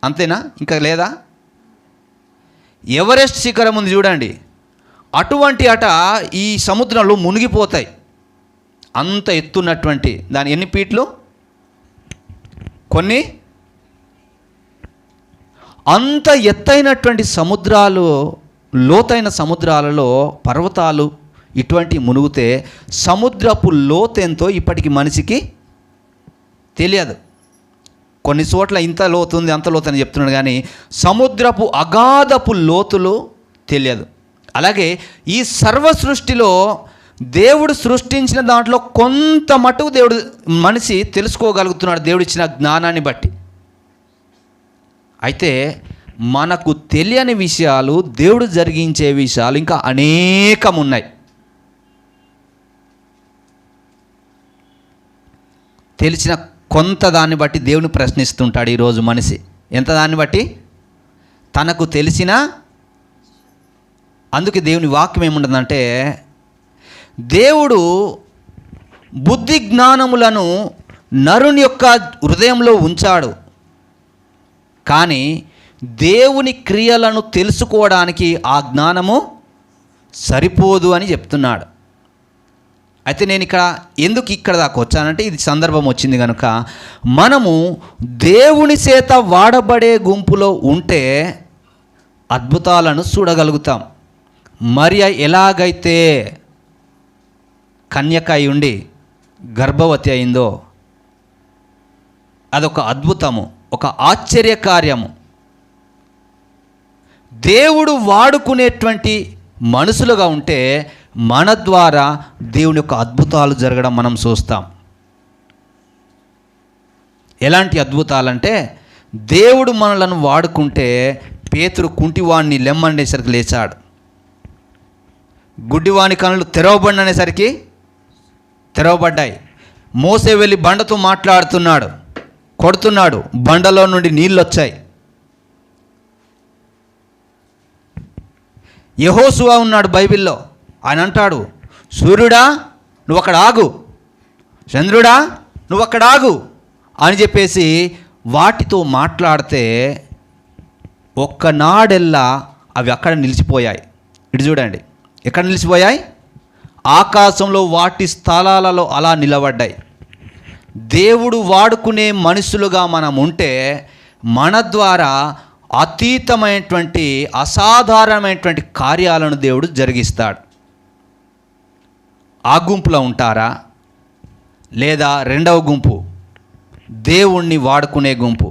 అంతేనా? ఇంకా లేదా? ఎవరెస్ట్ శిఖరం ఉంది చూడండి, అటువంటి అట ఈ సముద్రంలో మునిగిపోతాయి. అంత ఎత్తున్నటువంటి దాని ఎన్ని ఫీట్లు? కొన్ని. అంత ఎత్తైనటువంటి సముద్రాలు, లోతైన సముద్రాలలో పర్వతాలు ఇటువంటి మునిగితే సముద్రపు లోతెంతో ఇప్పటికి మనిషికి తెలియదు. కొన్ని చోట్ల ఇంత లోతుంది అంత లోతు అని చెప్తున్నాడు, కానీ సముద్రపు అగాధపు లోతులు తెలియదు. అలాగే ఈ సర్వ సృష్టిలో దేవుడు సృష్టించిన దాంట్లో కొంత మటుకు దేవుడు మనిషి తెలుసుకోగలుగుతున్నాడు దేవుడు ఇచ్చిన జ్ఞానాన్ని బట్టి. అయితే మనకు తెలియని విషయాలు, దేవుడు జరిగించే విషయాలు ఇంకా అనేకం ఉన్నాయి. తెలిసిన కొంత దాన్ని బట్టి దేవుని ప్రశ్నిస్తుంటాడు ఈరోజు మనిషి. ఎంత దాన్ని బట్టి? తనకు తెలిసిన. అందుకే దేవుని వాక్యం ఏముంటుందంటే, దేవుడు బుద్ధి జ్ఞానములను నరుని యొక్క హృదయంలో ఉంచాడు, కానీ దేవుని క్రియలను తెలుసుకోవడానికి ఆ జ్ఞానము సరిపోదు అని చెప్తున్నాడు. అయితే నేను ఎందుకు ఇక్కడ దాకా వచ్చానంటే, ఇది సందర్భం వచ్చింది కనుక, మనము దేవుని చేత వాడబడే గుంపులో ఉంటే అద్భుతాలను చూడగలుగుతాం. మరియ ఎలాగైతే కన్యక అయి ఉండి గర్భవతి అయిందో అదొక అద్భుతము, ఒక ఆశ్చర్యకార్యము. దేవుడు వాడుకునేటువంటి మనుషులుగా ఉంటే మన ద్వారా దేవుని యొక్క అద్భుతాలు జరగడం మనం చూస్తాం. ఎలాంటి అద్భుతాలంటే, దేవుడు మనలను వాడుకుంటే పేతురు కుంటివాణ్ణి లెమ్మనేసరికి లేచాడు, గుడ్డివాని కనులు తెరవబడిననేసరికి తెరవబడ్డాయి. మోసే వెళ్ళి బండతో మాట్లాడుతున్నాడు, కొడుతున్నాడు, బండలో నుండి నీళ్ళు వచ్చాయి. యెహోషువ ఉన్నాడు బైబిల్లో, ఆయన అంటాడు, సూర్యుడా నువ్వు అక్కడ ఆగు, చంద్రుడా నువ్వు అక్కడ ఆగు అని చెప్పేసి వాటితో మాట్లాడితే ఒక్కనాడెల్లా అవి అక్కడ నిలిచిపోయాయి. ఇటు చూడండి, ఎక్కడ నిలిచిపోయాయి? ఆకాశంలో వాటి స్థలాలలో అలా నిలబడ్డాయి. దేవుడు వాడుకునే మనుషులుగా మనం ఉంటే మన ద్వారా అతీతమైనటువంటి అసాధారణమైనటువంటి కార్యాలను దేవుడు జరిగిస్తాడు. ఆ గుంపులో ఉంటారా? లేదా రెండవ గుంపు, దేవుణ్ణి వాడుకునే గుంపు?